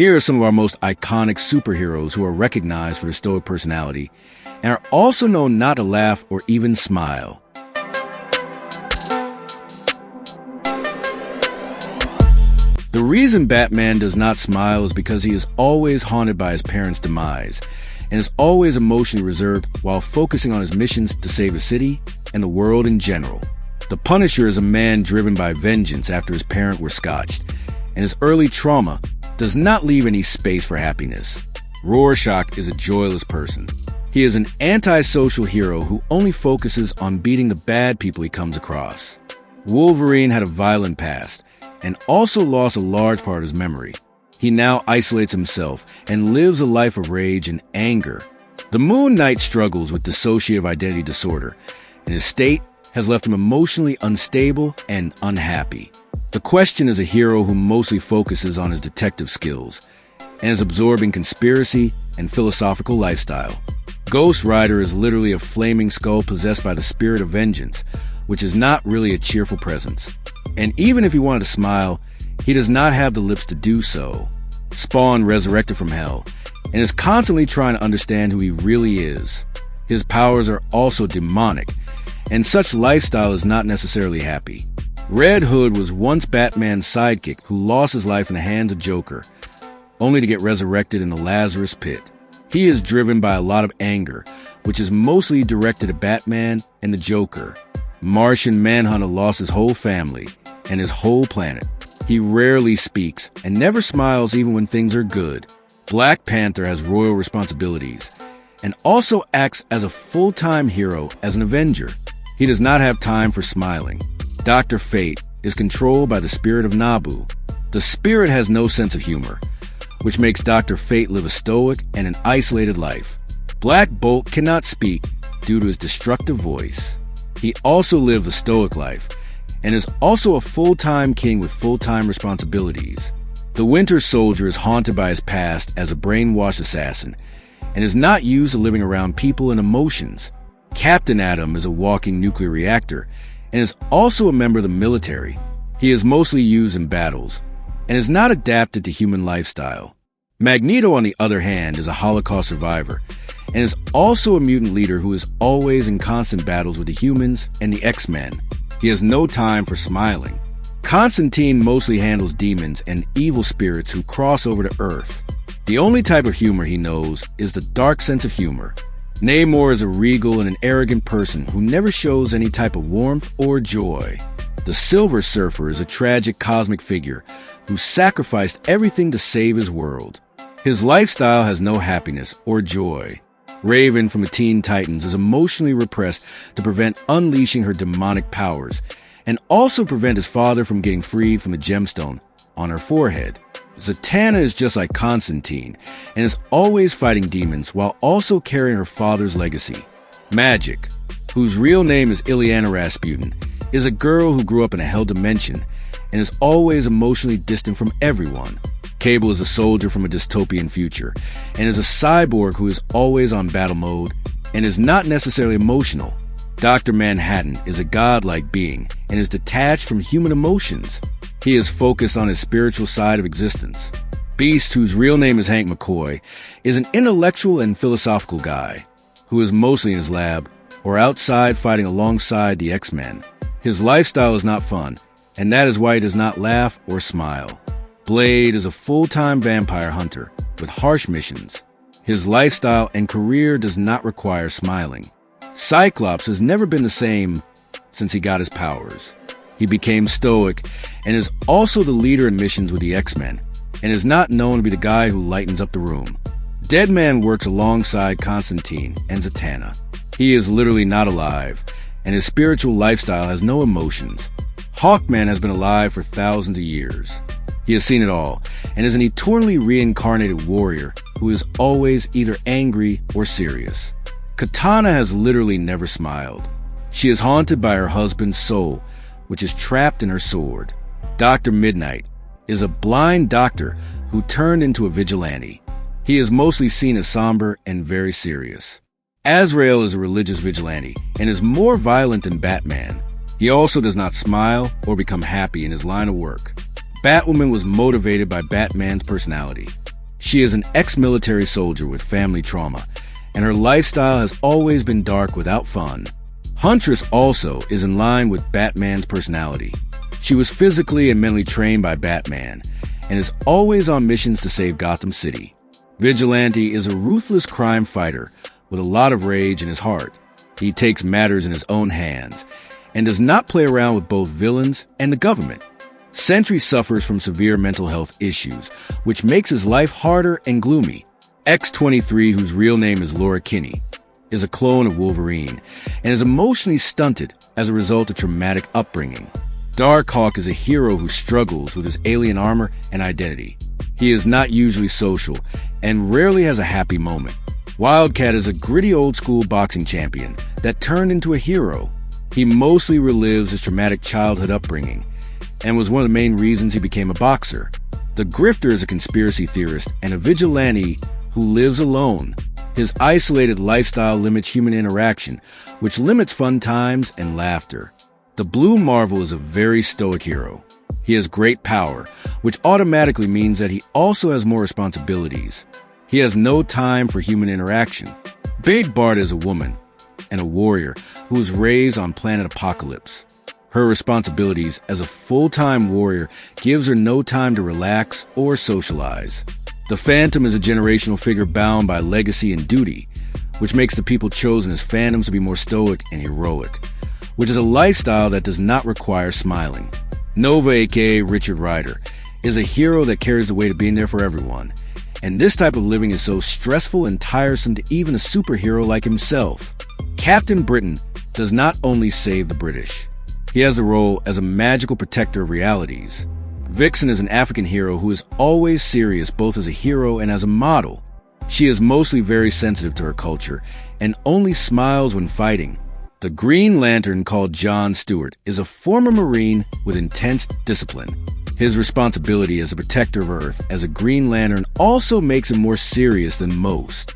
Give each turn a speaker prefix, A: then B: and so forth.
A: Here are some of our most iconic superheroes who are recognized for their stoic personality and are also known not to laugh or even smile. The reason Batman does not smile is because he is always haunted by his parents' demise and is always emotionally reserved while focusing on his missions to save his city and the world in general. The Punisher is a man driven by vengeance after his parents were scotched, and his early trauma does not leave any space for happiness. Rorschach is a joyless person. He is an antisocial hero who only focuses on beating the bad people he comes across. Wolverine had a violent past and also lost a large part of his memory. He now isolates himself and lives a life of rage and anger. The Moon Knight struggles with dissociative identity disorder, and his state has left him emotionally unstable and unhappy. The Question is a hero who mostly focuses on his detective skills and is absorbing conspiracy and philosophical lifestyle. Ghost Rider is literally a flaming skull possessed by the spirit of vengeance, which is not really a cheerful presence. And even if he wanted to smile, he does not have the lips to do so. Spawn resurrected from hell and is constantly trying to understand who he really is. His powers are also demonic, and such lifestyle is not necessarily happy. Red Hood was once Batman's sidekick who lost his life in the hands of Joker, only to get resurrected in the Lazarus Pit. He is driven by a lot of anger, which is mostly directed at Batman and the Joker. Martian Manhunter lost his whole family and his whole planet. He rarely speaks and never smiles even when things are good. Black Panther has royal responsibilities and also acts as a full-time hero as an Avenger. He does not have time for smiling. Dr. Fate is controlled by the spirit of Nabu. The spirit has no sense of humor, which makes Dr. Fate live a stoic and an isolated life. Black Bolt cannot speak due to his destructive voice. He also lives a stoic life and is also a full-time king with full-time responsibilities. The Winter Soldier is haunted by his past as a brainwashed assassin and is not used to living around people and emotions. Captain Atom is a walking nuclear reactor and is also a member of the military. He is mostly used in battles and is not adapted to human lifestyle. Magneto, on the other hand, is a Holocaust survivor and is also a mutant leader who is always in constant battles with the humans and the X-Men. He has no time for smiling. Constantine mostly handles demons and evil spirits who cross over to Earth. The only type of humor he knows is the dark sense of humor. Namor is a regal and an arrogant person who never shows any type of warmth or joy. The Silver Surfer is a tragic cosmic figure who sacrificed everything to save his world. His lifestyle has no happiness or joy. Raven from the Teen Titans is emotionally repressed to prevent unleashing her demonic powers and also prevent his father from getting freed from the gemstone on her forehead. Zatanna is just like Constantine and is always fighting demons while also carrying her father's legacy. Magic, whose real name is Ileana Rasputin, is a girl who grew up in a hell dimension and is always emotionally distant from everyone. Cable is a soldier from a dystopian future and is a cyborg who is always on battle mode and is not necessarily emotional. Dr. Manhattan is a godlike being and is detached from human emotions. He is focused on his spiritual side of existence. Beast, whose real name is Hank McCoy, is an intellectual and philosophical guy who is mostly in his lab or outside fighting alongside the X-Men. His lifestyle is not fun, and that is why he does not laugh or smile. Blade is a full-time vampire hunter with harsh missions. His lifestyle and career does not require smiling. Cyclops has never been the same since he got his powers. He became stoic and is also the leader in missions with the X-Men and is not known to be the guy who lightens up the room. Deadman works alongside Constantine and Zatanna. He is literally not alive, and his spiritual lifestyle has no emotions. Hawkman has been alive for thousands of years. He has seen it all, and is an eternally reincarnated warrior who is always either angry or serious. Katana has literally never smiled. She is haunted by her husband's soul, which is trapped in her sword. Dr. Midnight is a blind doctor who turned into a vigilante. He is mostly seen as somber and very serious. Azrael is a religious vigilante and is more violent than Batman. He also does not smile or become happy in his line of work. Batwoman was motivated by Batman's personality. She is an ex-military soldier with family trauma, and her lifestyle has always been dark without fun. Huntress also is in line with Batman's personality. She was physically and mentally trained by Batman, and is always on missions to save Gotham City. Vigilante is a ruthless crime fighter with a lot of rage in his heart. He takes matters in his own hands, and does not play around with both villains and the government. Sentry suffers from severe mental health issues, which makes his life harder and gloomy. X-23, whose real name is Laura Kinney, is a clone of Wolverine, and is emotionally stunted as a result of traumatic upbringing. Darkhawk is a hero who struggles with his alien armor and identity. He is not usually social, and rarely has a happy moment. Wildcat is a gritty old-school boxing champion that turned into a hero. He mostly relives his traumatic childhood upbringing, and was one of the main reasons he became a boxer. The Grifter is a conspiracy theorist and a vigilante who lives alone. His isolated lifestyle limits human interaction, which limits fun times and laughter. The Blue Marvel is a very stoic hero. He has great power, which automatically means that he also has more responsibilities. He has no time for human interaction. Bait Bart is a woman and a warrior who was raised on planet Apocalypse. Her responsibilities as a full-time warrior gives her no time to relax or socialize. The Phantom is a generational figure bound by legacy and duty, which makes the people chosen as Phantoms to be more stoic and heroic, which is a lifestyle that does not require smiling. Nova, aka Richard Rider, is a hero that carries the weight of being there for everyone, and this type of living is so stressful and tiresome to even a superhero like himself. Captain Britain does not only save the British. He has a role as a magical protector of realities. Vixen is an African hero who is always serious both as a hero and as a model. She is mostly very sensitive to her culture and only smiles when fighting. The Green Lantern, called John Stewart, is a former Marine with intense discipline. His responsibility as a protector of Earth as a Green Lantern also makes him more serious than most.